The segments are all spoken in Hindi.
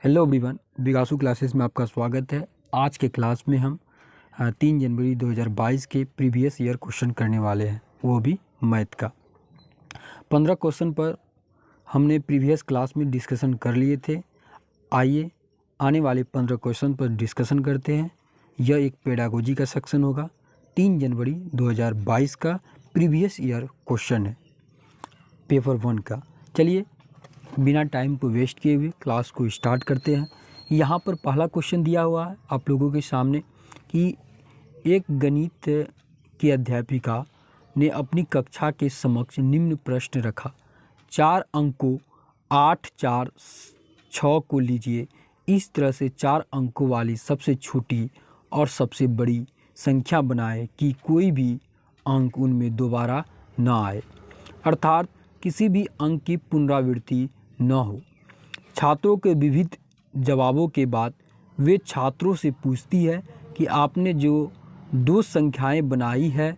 हेलो एवरीवन, विकासू क्लासेस में आपका स्वागत है। आज के क्लास में हम 3 जनवरी 2022 के प्रीवियस ईयर क्वेश्चन करने वाले हैं, वो भी मैथ का। 15 क्वेश्चन पर हमने प्रीवियस क्लास में डिस्कशन कर लिए थे। आइए आने वाले 15 क्वेश्चन पर डिस्कशन करते हैं। यह एक पेडागोजी का सेक्शन होगा। 3 जनवरी 2022 का प्रीवियस ईयर क्वेश्चन है, पेपर 1 का। चलिए बिना टाइम को वेस्ट किए हुए क्लास को स्टार्ट करते हैं। यहाँ पर पहला क्वेश्चन दिया हुआ है आप लोगों के सामने कि एक गणित की अध्यापिका ने अपनी कक्षा के समक्ष निम्न प्रश्न रखा। 4 अंकों 8, 4, 6 को लीजिए। इस तरह से 4 अंकों वाली सबसे छोटी और सबसे बड़ी संख्या बनाए कि कोई भी अंक उनमें दोबारा न आए, अर्थात किसी भी अंक की पुनरावृत्ति न हो। छात्रों के विविध जवाबों के बाद वे छात्रों से पूछती है कि आपने जो 2 संख्याएं बनाई है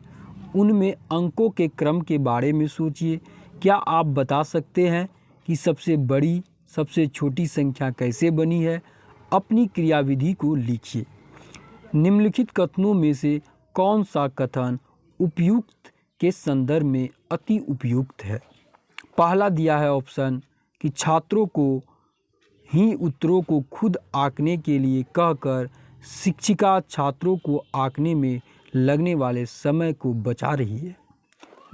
उनमें अंकों के क्रम के बारे में सोचिए। क्या आप बता सकते हैं कि सबसे बड़ी सबसे छोटी संख्या कैसे बनी है? अपनी क्रियाविधि को लिखिए। निम्नलिखित कथनों में से कौन सा कथन उपयुक्त के संदर्भ में अति उपयुक्त है? पहला दिया है ऑप्शन कि छात्रों को ही उत्तरों को खुद आंकने के लिए कहकर शिक्षिका छात्रों को आंकने में लगने वाले समय को बचा रही है।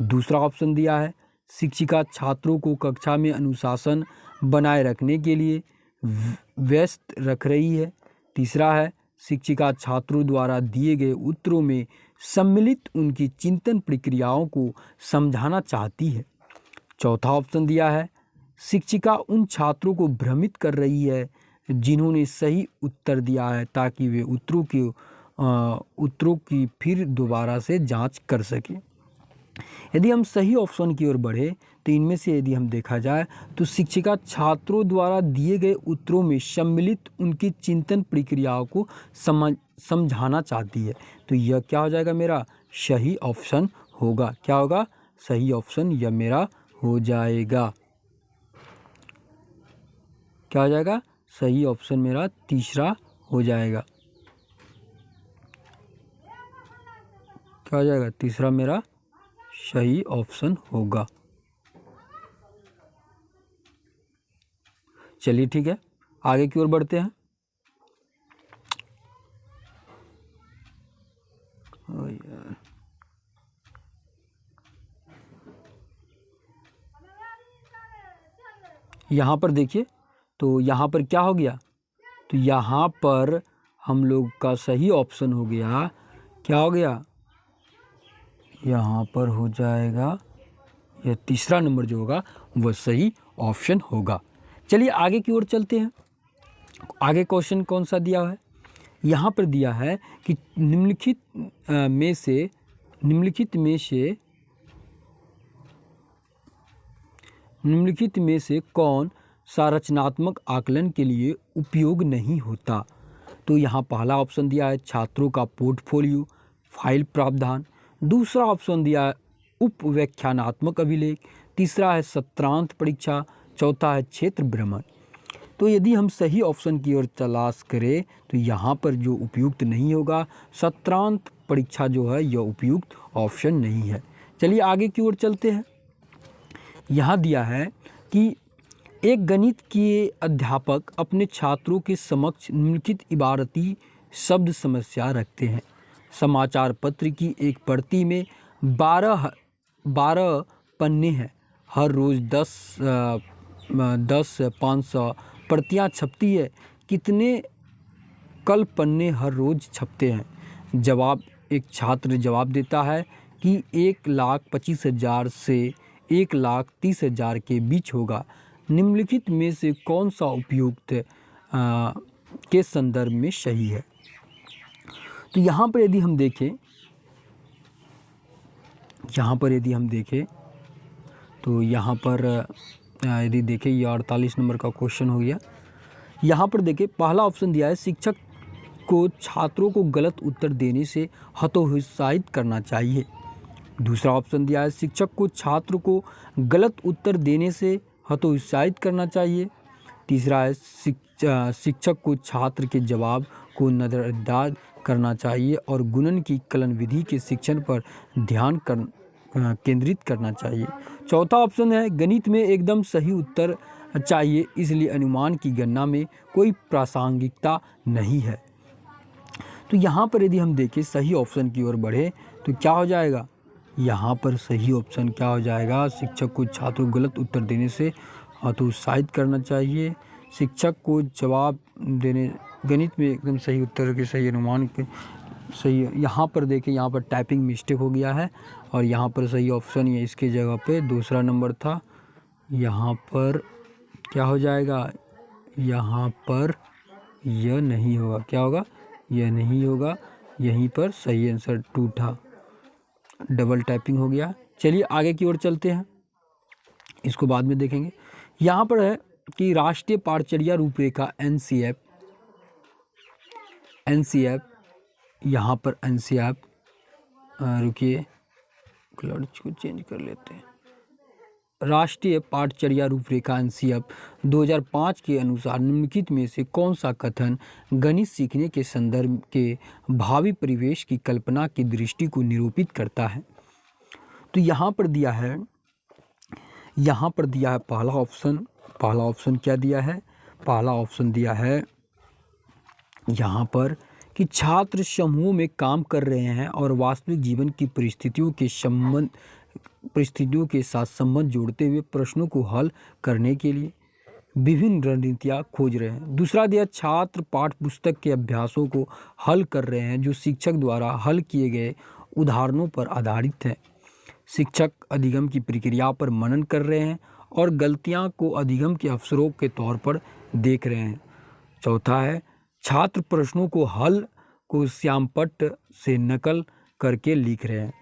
दूसरा ऑप्शन दिया है शिक्षिका छात्रों को कक्षा में अनुशासन बनाए रखने के लिए व्यस्त रख रही है। तीसरा है शिक्षिका छात्रों द्वारा दिए गए उत्तरों में सम्मिलित उनकी चिंतन प्रक्रियाओं को समझाना चाहती है। चौथा ऑप्शन दिया है शिक्षिका उन छात्रों को भ्रमित कर रही है जिन्होंने सही उत्तर दिया है ताकि वे उत्तरों की फिर दोबारा से जांच कर सकें। यदि हम सही ऑप्शन की ओर बढ़े तो इनमें से यदि हम देखा जाए तो शिक्षिका छात्रों द्वारा दिए गए उत्तरों में सम्मिलित उनकी चिंतन प्रक्रियाओं को समझाना चाहती है। तो यह क्या हो जाएगा? मेरा सही ऑप्शन होगा। क्या होगा? सही ऑप्शन यह मेरा हो जाएगा। क्या हो जाएगा? सही ऑप्शन मेरा तीसरा हो जाएगा। क्या हो जाएगा? तीसरा मेरा सही ऑप्शन होगा। चलिए ठीक है, आगे की ओर बढ़ते हैं। यहाँ पर देखिए, तो यहाँ पर क्या हो गया? तो यहाँ पर हम लोग का सही ऑप्शन हो गया। क्या हो गया? यहाँ पर हो जाएगा यह तीसरा नंबर जो होगा वह सही ऑप्शन होगा। चलिए आगे की ओर चलते हैं। आगे क्वेश्चन कौन सा दिया है? यहाँ पर दिया है कि निम्नलिखित में से कौन सा रचनात्मक आकलन के लिए उपयोग नहीं होता? तो यहाँ पहला ऑप्शन दिया है छात्रों का पोर्टफोलियो फाइल प्रावधान। दूसरा ऑप्शन दिया है उपव्याख्यानात्मक अभिलेख। तीसरा है सत्रांत परीक्षा। चौथा है क्षेत्र भ्रमण। तो यदि हम सही ऑप्शन की ओर तलाश करें तो यहाँ पर जो उपयुक्त नहीं होगा, सत्रांत परीक्षा जो है यह उपयुक्त ऑप्शन नहीं है। चलिए आगे की ओर चलते हैं। यहाँ दिया है कि एक गणित के अध्यापक अपने छात्रों के समक्ष निम्नलिखित इबारती शब्द समस्या रखते हैं। समाचार पत्र की एक प्रति में 12 पन्ने हैं। हर रोज़ 10 प्रतियाँ छपती है। कितने कल पन्ने हर रोज़ छपते हैं? जवाब, एक छात्र जवाब देता है कि 1,25,000 से 1,30,000 के बीच होगा। निम्नलिखित में से कौन सा उपयुक्त के संदर्भ में सही है? तो यहाँ पर यदि हम देखें तो यहाँ पर यदि देखें ये 48 नंबर का क्वेश्चन हो गया। यहाँ पर देखिए पहला ऑप्शन दिया है शिक्षक को छात्रों को गलत उत्तर देने से हतोत्साहित करना चाहिए। दूसरा ऑप्शन दिया है शिक्षक को छात्र को गलत उत्तर देने से हतोत्साहित करना चाहिए। तीसरा है शिक्षक को छात्र के जवाब को नज़रअंदाज करना चाहिए और गुणन की कलन विधि के शिक्षण पर ध्यान केंद्रित करना चाहिए। चौथा ऑप्शन है गणित में एकदम सही उत्तर चाहिए, इसलिए अनुमान की गणना में कोई प्रासंगिकता नहीं है। तो यहाँ पर यदि हम देखें सही ऑप्शन की ओर बढ़े तो क्या हो जाएगा, यहाँ पर सही ऑप्शन क्या हो जाएगा, शिक्षक को छात्रों को गलत उत्तर देने से हतोत्साहित करना चाहिए। शिक्षक को जवाब देने, गणित में एकदम सही उत्तर के सही अनुमान के सही, यहाँ पर देखें यहाँ पर टाइपिंग मिस्टेक हो गया है और यहाँ पर सही ऑप्शन ये इसके जगह पे दूसरा नंबर था। यहाँ पर क्या हो जाएगा, यहाँ पर यह नहीं होगा, क्या होगा, यह नहीं होगा, यहीं पर सही आंसर 2 था, डबल टाइपिंग हो गया। चलिए आगे की ओर चलते हैं, इसको बाद में देखेंगे। यहाँ पर है कि राष्ट्रीय पाठचर्या रूपरेखा एनसीएफ, यहाँ पर एनसीएफ, रुकिए क्लच को चेंज कर लेते हैं। राष्ट्रीय पाठचर्या रूपरेखा एनसीएफ 2005 के अनुसार निम्नलिखित में से कौन सा कथन गणित सीखने के संदर्भ के भावी परिवेश की कल्पना की दृष्टि को निरूपित करता है। तो यहाँ पर दिया है पहला ऑप्शन क्या दिया है, पहला ऑप्शन दिया है यहाँ पर कि छात्र समूह में काम कर रहे हैं और वास्तविक जीवन की परिस्थितियों के साथ संबंध जोड़ते हुए प्रश्नों को हल करने के लिए विभिन्न रणनीतियाँ खोज रहे हैं। दूसरा दिया छात्र पाठ्य पुस्तक के अभ्यासों को हल कर रहे हैं जो शिक्षक द्वारा हल किए गए उदाहरणों पर आधारित है। शिक्षक अधिगम की प्रक्रिया पर मनन कर रहे हैं और गलतियाँ को अधिगम के अवसरों के तौर पर देख रहे हैं। चौथा है छात्र प्रश्नों को हल को श्यामपट्ट से नकल करके लिख रहे हैं।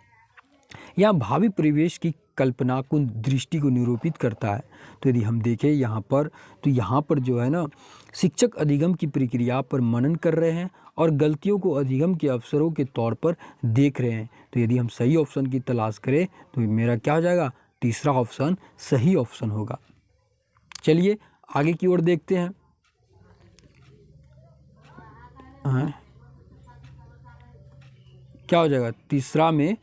यह भावी परिवेश की कल्पना को दृष्टि को निरूपित करता है। तो यदि हम देखें यहाँ पर, तो यहाँ पर जो है ना, शिक्षक अधिगम की प्रक्रिया पर मनन कर रहे हैं और गलतियों को अधिगम के अवसरों के तौर पर देख रहे हैं। तो यदि हम सही ऑप्शन की तलाश करें तो मेरा क्या हो जाएगा, तीसरा ऑप्शन सही ऑप्शन होगा। चलिए आगे की ओर देखते हैं। क्या हो जाएगा, तीसरा में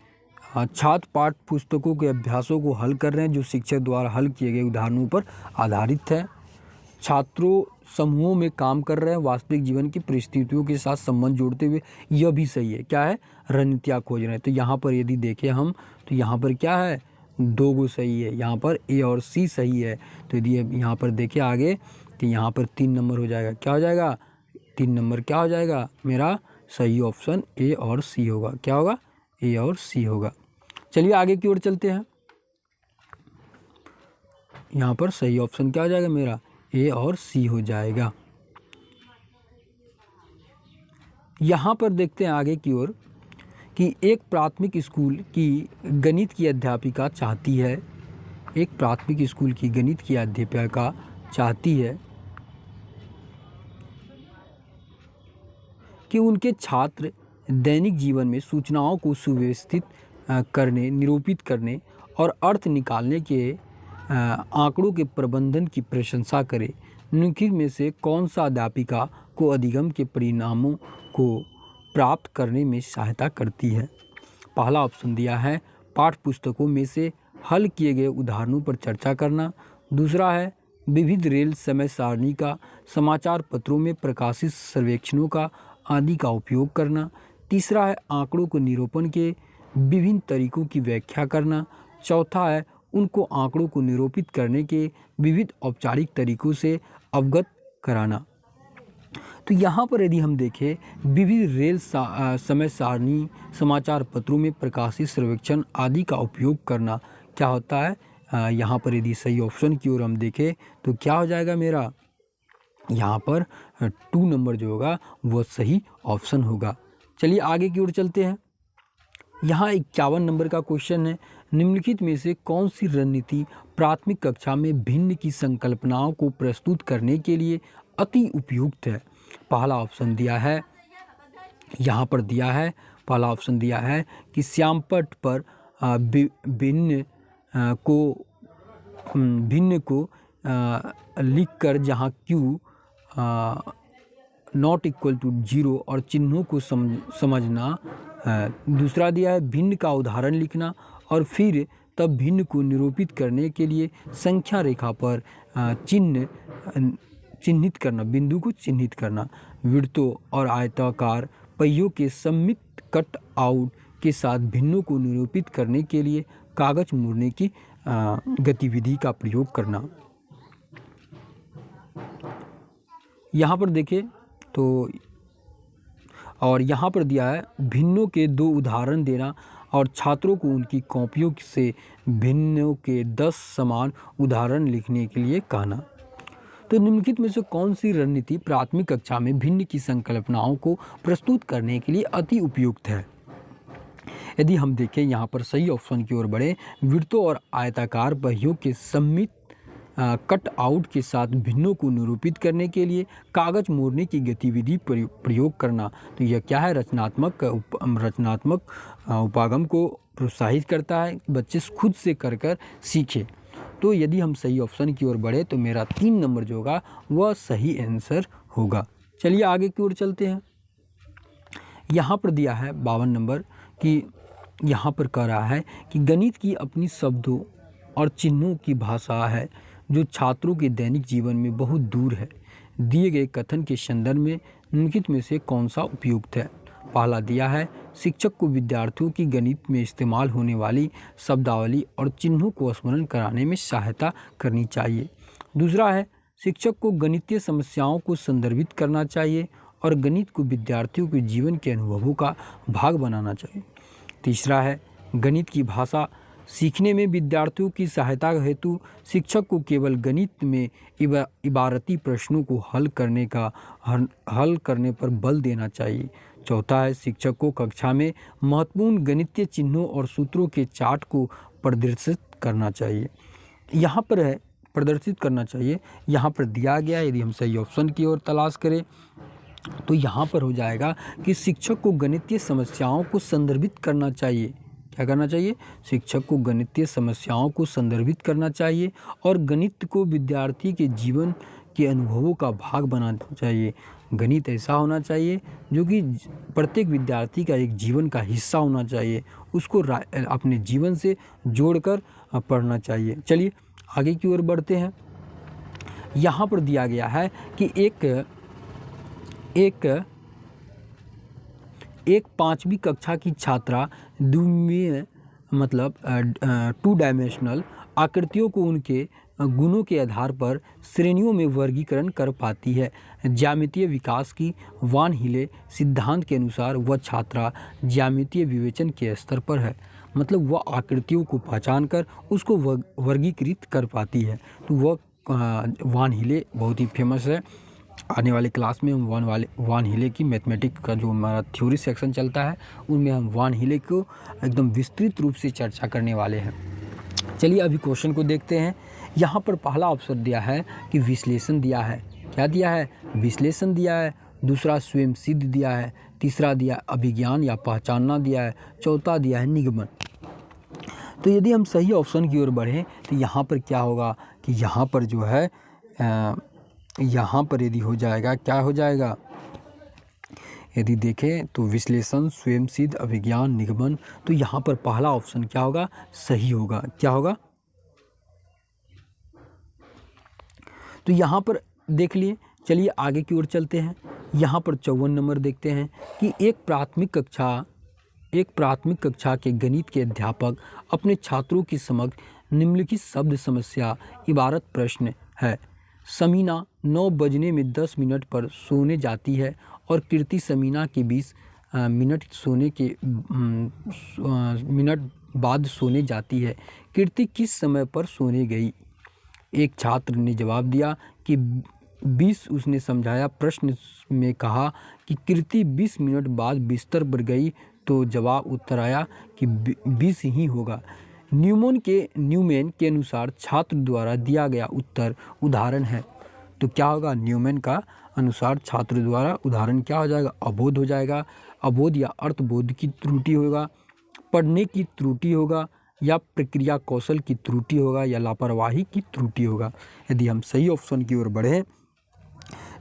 छात्र पाठ्य पुस्तकों के अभ्यासों को हल कर रहे हैं जो शिक्षक द्वारा हल किए गए उदाहरणों पर आधारित है। छात्रों समूहों में काम कर रहे हैं, वास्तविक जीवन की परिस्थितियों के साथ संबंध जोड़ते हुए, यह भी सही है। क्या है, रणनीतियाँ खोज रहे हैं। तो यहाँ पर यदि देखें हम तो यहाँ पर क्या है, 2 गो सही है, यहाँ पर ए और सी सही है। तो यदि यहाँ पर देखें आगे तो यहाँ पर 3 नंबर हो जाएगा। क्या हो जाएगा, 3 नंबर क्या हो जाएगा, मेरा सही ऑप्शन ए और सी होगा। क्या होगा, ए और सी होगा। चलिए आगे की ओर चलते हैं। यहाँ पर सही ऑप्शन क्या हो जाएगा, मेरा ए और सी हो जाएगा। यहाँ पर देखते हैं आगे की ओर कि एक प्राथमिक स्कूल की गणित की अध्यापिका चाहती है, एक प्राथमिक स्कूल की गणित की अध्यापिका चाहती है कि उनके छात्र दैनिक जीवन में सूचनाओं को सुव्यवस्थित करने, निरूपित करने और अर्थ निकालने के आंकड़ों के प्रबंधन की प्रशंसा करें। निम्नलिखित में से कौन सा अध्यापिका को अधिगम के परिणामों को प्राप्त करने में सहायता करती है। पहला ऑप्शन दिया है पाठ्य पुस्तकों में से हल किए गए उदाहरणों पर चर्चा करना। दूसरा है विविध रेल समय सारणी का, समाचार पत्रों में प्रकाशित सर्वेक्षणों का आदि का उपयोग करना। तीसरा है आंकड़ों को निरूपण के विभिन्न तरीकों की व्याख्या करना। चौथा है उनको आंकड़ों को निरूपित करने के विविध औपचारिक तरीकों से अवगत कराना। तो यहाँ पर यदि हम देखें विविध रेल समय सारणी, समाचार पत्रों में प्रकाशित सर्वेक्षण आदि का उपयोग करना क्या होता है, यहाँ पर यदि सही ऑप्शन की ओर हम देखें तो क्या हो जाएगा, मेरा यहाँ पर 2 नंबर जो होगा वो सही ऑप्शन होगा। चलिए आगे की ओर चलते हैं। यहाँ 51 नंबर का क्वेश्चन है, निम्नलिखित में से कौन सी रणनीति प्राथमिक कक्षा में भिन्न की संकल्पनाओं को प्रस्तुत करने के लिए अति उपयुक्त है। पहला ऑप्शन दिया है, यहाँ पर दिया है, पहला ऑप्शन दिया है कि श्यामपट्ट पर भिन्न को लिखकर जहाँ Q not equal to zero और चिन्हों को समझना है। दूसरा दिया है भिन्न का उदाहरण लिखना और फिर तब भिन्न को निरूपित करने के लिए संख्या रेखा पर चिन्हित करना, बिंदु को चिन्हित करना। वृत्तों और आयताकार पहियों के सममित कट आउट के साथ भिन्नों को निरूपित करने के लिए कागज मोड़ने की गतिविधि का प्रयोग करना। यहाँ पर देखें तो और यहाँ पर दिया है भिन्नों के 2 उदाहरण देना और छात्रों को उनकी कॉपियों से भिन्नों के 10 समान उदाहरण लिखने के लिए कहना। तो निम्नलिखित में से कौन सी रणनीति प्राथमिक कक्षा में भिन्न की संकल्पनाओं को प्रस्तुत करने के लिए अति उपयुक्त है? यदि हम देखें यहाँ पर सही ऑप्शन की ओर बढ़े, वृत्तों और आयताकार पहियों के सममित कट आउट के साथ भिन्नों को निरूपित करने के लिए कागज मोड़ने की गतिविधि प्रयोग करना। तो यह क्या है? रचनात्मक उपागम को प्रोत्साहित करता है, बच्चे खुद से कर सीखे। तो यदि हम सही ऑप्शन की ओर बढ़े तो मेरा 3 नंबर जो होगा वह सही आंसर होगा। चलिए आगे की ओर चलते हैं। यहाँ पर दिया है 52 नंबर कि यहाँ पर कह रहा है कि गणित की अपनी शब्दों और चिन्हों की भाषा है जो छात्रों के दैनिक जीवन में बहुत दूर है। दिए गए कथन के संदर्भ में निम्नलिखित में से कौन सा उपयुक्त है? पहला दिया है शिक्षक को विद्यार्थियों की गणित में इस्तेमाल होने वाली शब्दावली और चिन्हों को स्मरण कराने में सहायता करनी चाहिए। दूसरा है शिक्षक को गणितीय समस्याओं को संदर्भित करना चाहिए और गणित को विद्यार्थियों के जीवन के अनुभवों का भाग बनाना चाहिए। तीसरा है गणित की भाषा सीखने में विद्यार्थियों की सहायता हेतु शिक्षक को केवल गणित में इबारती प्रश्नों को हल करने पर बल देना चाहिए। चौथा है शिक्षक को कक्षा में महत्वपूर्ण गणितीय चिन्हों और सूत्रों के चार्ट को प्रदर्शित करना चाहिए। यहाँ पर दिया गया, यदि हम सही ऑप्शन की ओर तलाश करें तो यहाँ पर हो जाएगा कि शिक्षक को गणितीय समस्याओं को संदर्भित करना चाहिए। क्या करना चाहिए? शिक्षक को गणितीय समस्याओं को संदर्भित करना चाहिए और गणित को विद्यार्थी के जीवन के अनुभवों का भाग बनाना चाहिए। गणित ऐसा होना चाहिए जो कि प्रत्येक विद्यार्थी का एक जीवन का हिस्सा होना चाहिए, उसको अपने जीवन से जोड़कर पढ़ना चाहिए। चलिए आगे की ओर बढ़ते हैं। यहाँ पर दिया गया है कि एक 5वीं कक्षा की छात्रा द्विमीय मतलब 2 डायमेंशनल आकृतियों को उनके गुणों के आधार पर श्रेणियों में वर्गीकरण कर पाती है। ज्यामितीय विकास की वान हीले सिद्धांत के अनुसार वह छात्रा ज्यामितीय विवेचन के स्तर पर है, मतलब वह आकृतियों को पहचान कर उसको वर्गीकृत कर पाती है। तो वह वान हीले बहुत ही फेमस है। आने वाले क्लास में हम वान हीले की मैथमेटिक्स का जो हमारा थ्योरी सेक्शन चलता है उनमें हम वान हीले को एकदम विस्तृत रूप से चर्चा करने वाले हैं। चलिए अभी क्वेश्चन को देखते हैं। यहाँ पर पहला ऑप्शन दिया है कि विश्लेषण दिया है। क्या दिया है? विश्लेषण दिया है। दूसरा स्वयं सिद्ध दिया है। तीसरा दिया अभिज्ञान या पहचानना दिया है। चौथा दिया है निगमन। तो यदि हम सही ऑप्शन की ओर बढ़ें तो यहाँ पर क्या होगा कि यहाँ पर जो है यहाँ पर यदि हो जाएगा, क्या हो जाएगा? यदि देखें तो विश्लेषण, स्वयं सिद्ध, अभिज्ञान, निगमन। तो यहाँ पर पहला ऑप्शन क्या होगा? सही होगा। क्या होगा? तो यहाँ पर देख लिए। चलिए आगे की ओर चलते हैं। यहाँ पर 54 नंबर देखते हैं कि एक प्राथमिक कक्षा के गणित के अध्यापक अपने छात्रों की समक्ष निम्नलिखित शब्द समस्या इबारत प्रश्न है। समीना 9 बजने में 10 मिनट पर सोने जाती है और कीर्ति समीना के 20 मिनट बाद सोने जाती है। कीर्ति किस समय पर सोने गई? एक छात्र ने जवाब दिया कि 20। उसने समझाया प्रश्न में कहा कि कीर्ति 20 मिनट बाद बिस्तर पर गई तो जवाब उत्तर आया कि 20 ही होगा। न्यूमैन के अनुसार छात्र द्वारा दिया गया उत्तर उदाहरण है। तो क्या होगा? न्यूमैन का अनुसार छात्र द्वारा उदाहरण क्या हो जाएगा? अबोध हो जाएगा। अबोध या अर्थबोध की त्रुटि होगा, पढ़ने की त्रुटि होगा, या प्रक्रिया कौशल की त्रुटि होगा, या लापरवाही की त्रुटि होगा। यदि हम सही ऑप्शन की ओर बढ़ें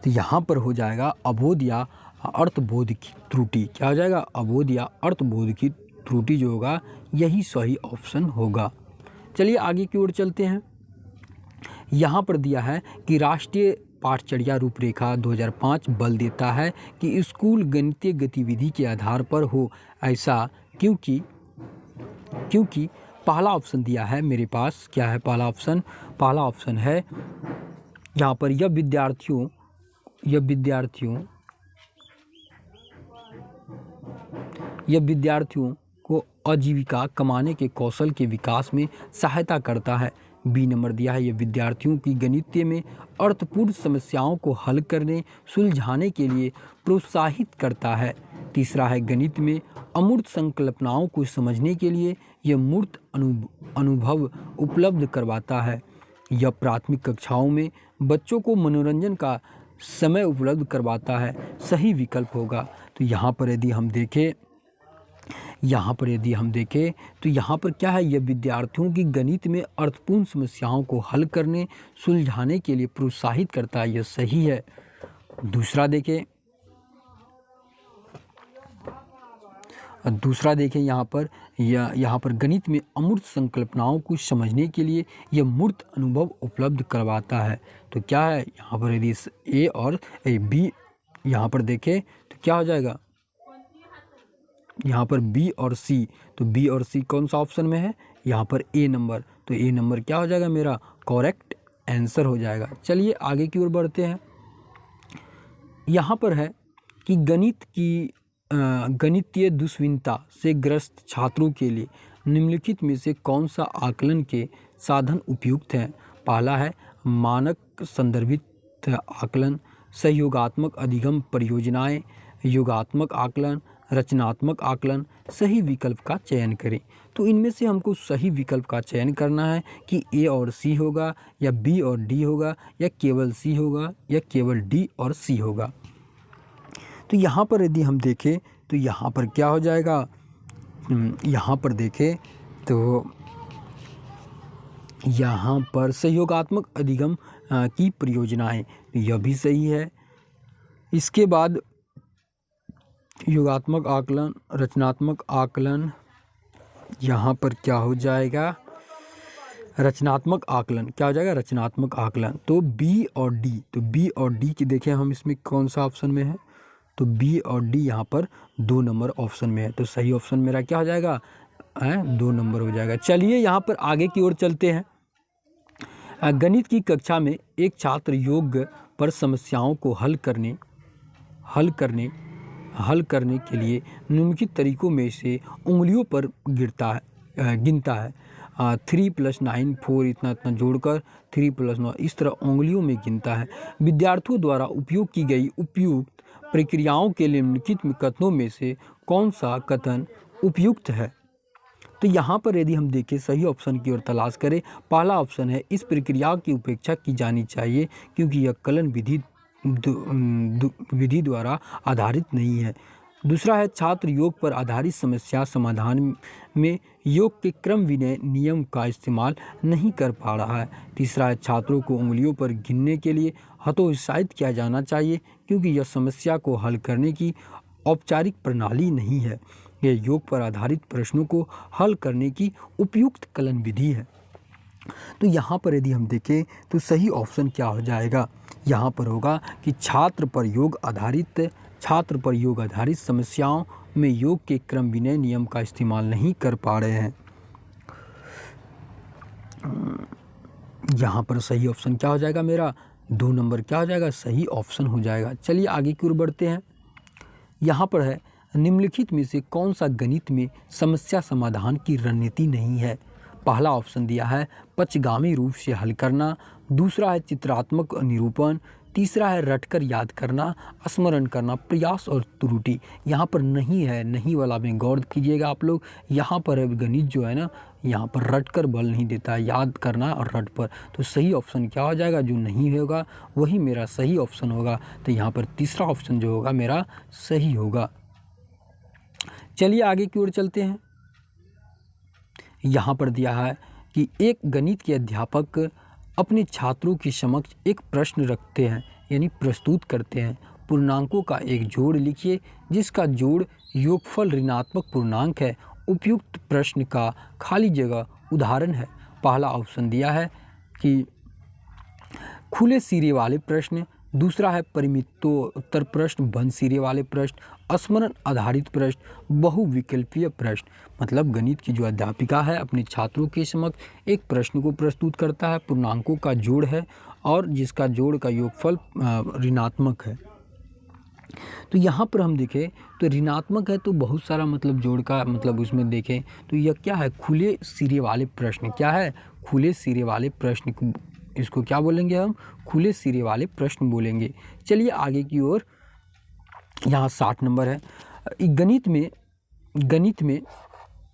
तो यहाँ पर हो जाएगा अबोध या अर्थबोध की त्रुटि। क्या हो जाएगा? अबोध या अर्थबोध की त्रुटि जो होगा यही सही ऑप्शन होगा। चलिए आगे की ओर चलते हैं। यहाँ पर दिया है कि राष्ट्रीय पाठचर्या रूपरेखा 2005 बल देता है कि स्कूल गणितीय गतिविधि के आधार पर हो, ऐसा क्योंकि पहला ऑप्शन दिया है मेरे पास। क्या है पहला ऑप्शन? पहला ऑप्शन है यहाँ पर यह विद्यार्थियों को आजीविका कमाने के कौशल के विकास में सहायता करता है। बी नंबर दिया है यह विद्यार्थियों की गणित में अर्थपूर्ण समस्याओं को हल करने सुलझाने के लिए प्रोत्साहित करता है। तीसरा है गणित में अमूर्त संकल्पनाओं को समझने के लिए यह मूर्त अनुभव उपलब्ध करवाता है। यह प्राथमिक कक्षाओं में बच्चों को मनोरंजन का समय उपलब्ध करवाता है। सही विकल्प होगा। तो यहाँ पर यदि हम देखें तो यहाँ पर क्या है? यह विद्यार्थियों की गणित में अर्थपूर्ण समस्याओं को हल करने सुलझाने के लिए प्रोत्साहित करता है। यह सही है। दूसरा देखें यहाँ पर गणित में अमूर्त संकल्पनाओं को समझने के लिए यह मूर्त अनुभव उपलब्ध करवाता है। तो क्या है यहाँ पर? यदि ए और बी यहाँ पर देखें तो क्या हो जाएगा? यहाँ पर बी और सी। तो बी और सी कौन सा ऑप्शन में है? यहाँ पर ए नंबर। तो ए नंबर क्या हो जाएगा? मेरा करेक्ट आंसर हो जाएगा। चलिए आगे की ओर बढ़ते हैं। यहाँ पर है कि गणितीय दुश्विनता से ग्रस्त छात्रों के लिए निम्नलिखित में से कौन सा आकलन के साधन उपयुक्त हैं? पहला है मानक संदर्भित आकलन, सहयोगात्मक अधिगम परियोजनाएं, योगात्मक आकलन, रचनात्मक आकलन। सही विकल्प का चयन करें। तो इनमें से हमको सही विकल्प का चयन करना है कि ए और सी होगा या बी और डी होगा या केवल सी होगा या केवल डी और सी होगा। तो यहाँ पर यदि हम देखें तो यहाँ पर क्या हो जाएगा? यहाँ पर देखें तो यहाँ पर सहयोगात्मक अधिगम की परियोजनाएं, यह भी सही है। इसके बाद योगात्मक आकलन, रचनात्मक आकलन, यहाँ पर क्या हो जाएगा? रचनात्मक आकलन। क्या हो जाएगा? रचनात्मक आकलन। तो बी और डी। तो बी और डी की देखें हम इसमें कौन सा ऑप्शन में है? तो बी और डी यहाँ पर 2 नंबर ऑप्शन में है। तो सही ऑप्शन मेरा क्या हो जाएगा? 2 नंबर हो जाएगा। चलिए यहाँ पर आगे की ओर चलते हैं। गणित की कक्षा में एक छात्र योग पर समस्याओं को हल करने के लिए निम्नलिखित तरीकों में से उंगलियों पर गिनता है। 3 + 9 4 इतना जोड़कर 3 + 9 इस तरह उंगलियों में गिनता है। विद्यार्थियों द्वारा उपयोग की गई उपयुक्त प्रक्रियाओं के निम्नलिखित कथनों में से कौन सा कथन उपयुक्त है? तो यहाँ पर यदि हम देखें सही ऑप्शन की ओर तलाश करें। पहला ऑप्शन है इस प्रक्रिया की उपेक्षा की जानी चाहिए क्योंकि यह कलन विधि द्वारा आधारित नहीं है। दूसरा है छात्र योग पर आधारित समस्या समाधान में योग के क्रम विनय नियम का इस्तेमाल नहीं कर पा रहा है। तीसरा है छात्रों को उंगलियों पर गिनने के लिए हतोत्साहित किया जाना चाहिए क्योंकि यह समस्या को हल करने की औपचारिक प्रणाली नहीं है। यह योग पर आधारित प्रश्नों को हल करने की उपयुक्त कलन विधि है। तो यहाँ पर यदि हम देखें तो सही ऑप्शन क्या हो जाएगा? यहाँ पर होगा कि छात्र पर योग आधारित समस्याओं में योग के क्रम विनय नियम का इस्तेमाल नहीं कर पा रहे हैं। यहाँ पर सही ऑप्शन क्या हो जाएगा? मेरा 2 नंबर क्या हो जाएगा? सही ऑप्शन हो जाएगा। चलिए आगे की ओर बढ़ते हैं। यहाँ पर है निम्नलिखित में से कौन सा गणित में समस्या समाधान की रणनीति नहीं है? पहला ऑप्शन दिया है पक्षगामी रूप से हल करना, दूसरा है चित्रात्मक निरूपण, तीसरा है रटकर याद करना, स्मरण करना, प्रयास और त्रुटि। यहाँ पर नहीं है, नहीं वाला में गौर कीजिएगा आप लोग। यहाँ पर है गणित जो है ना, यहाँ पर रटकर बल नहीं देता है, याद करना और रट पर। तो सही ऑप्शन क्या हो जाएगा? जो नहीं होगा वही मेरा सही ऑप्शन होगा। तो यहाँ पर तीसरा ऑप्शन जो होगा मेरा सही होगा। चलिए आगे की ओर चलते हैं। यहाँ पर दिया है कि एक गणित के अध्यापक अपने छात्रों के समक्ष एक प्रश्न रखते हैं। यानी प्रस्तुत करते हैं। पूर्णांकों का एक जोड़ लिखिए जिसका जोड़ योगफल ऋणात्मक पूर्णांक है। उपयुक्त प्रश्न का खाली जगह उदाहरण है। पहला ऑप्शन दिया है कि खुले सिरे वाले प्रश्न, दूसरा है परिमितोत्तर प्रश्न, बंद सिरे वाले प्रश्न, स्मरण आधारित प्रश्न, बहुविकल्पीय प्रश्न। मतलब गणित की जो अध्यापिका है अपने छात्रों के समक्ष एक प्रश्न को प्रस्तुत करता है, पूर्णांकों का जोड़ है और जिसका जोड़ का योगफल ऋणात्मक है। तो यहाँ पर हम देखें तो ऋणात्मक है तो बहुत सारा मतलब जोड़ का मतलब उसमें देखें तो यह क्या है, खुले सिरे वाले प्रश्न। क्या है, खुले सिरे वाले प्रश्न। इसको क्या बोलेंगे हम, खुले सिरे वाले प्रश्न बोलेंगे। चलिए आगे की ओर। यहाँ 60 नंबर है। गणित में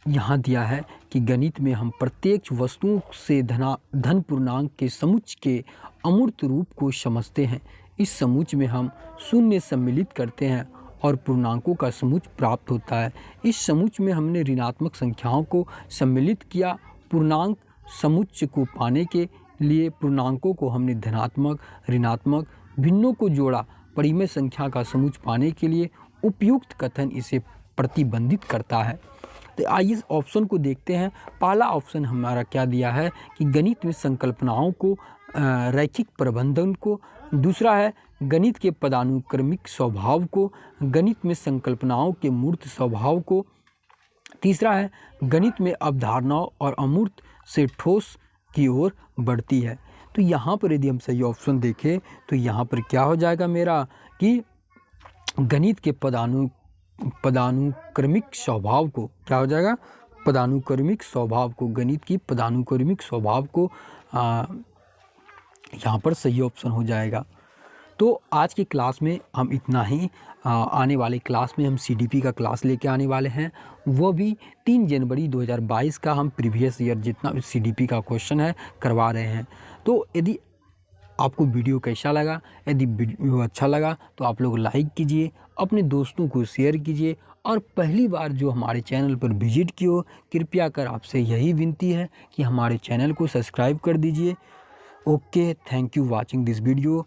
यहाँ दिया है कि गणित में हम प्रत्येक वस्तुओं से धन पूर्णांक के समुच्चय के अमूर्त रूप को समझते हैं। इस समुच्चय में हम शून्य सम्मिलित करते हैं और पूर्णांकों का समुच्चय प्राप्त होता है। इस समुच्चय में हमने ऋणात्मक संख्याओं को सम्मिलित किया। पूर्णांक समुच्चय को पाने के लिए पूर्णांकों को हमने धनात्मक, ऋणात्मक भिन्नों को जोड़ा। परिमेय संख्या का समुच्चय पाने के लिए उपयुक्त कथन इसे प्रतिबंधित करता है। तो आइए इस ऑप्शन को देखते हैं। पहला ऑप्शन हमारा क्या दिया है कि गणित में संकल्पनाओं को रैखिक प्रबंधन को, दूसरा है गणित के पदानुक्रमिक स्वभाव को, गणित में संकल्पनाओं के मूर्त स्वभाव को, तीसरा है गणित में अवधारणाओं और अमूर्त से ठोस की ओर बढ़ती है। तो यहाँ पर यदि हम सही ऑप्शन देखें तो यहाँ पर क्या हो जाएगा मेरा कि गणित के पदानुक्रमिक स्वभाव को, क्या हो जाएगा, पदानुक्रमिक स्वभाव को, गणित की पदानुक्रमिक स्वभाव को यहाँ पर सही ऑप्शन हो जाएगा। तो आज की क्लास में हम इतना ही। आने वाले क्लास में हम सीडीपी का क्लास लेके आने वाले हैं, वो भी 3 जनवरी 2022 का हम प्रीवियस ईयर जितना भी सीडीपी का क्वेश्चन है करवा रहे हैं। तो यदि आपको वीडियो कैसा लगा, यदि वीडियो अच्छा लगा तो आप लोग लाइक कीजिए, अपने दोस्तों को शेयर कीजिए और पहली बार जो हमारे चैनल पर विजिट किए हो कृपया कर आपसे यही विनती है कि हमारे चैनल को सब्सक्राइब कर दीजिए। Okay, thank you watching this video.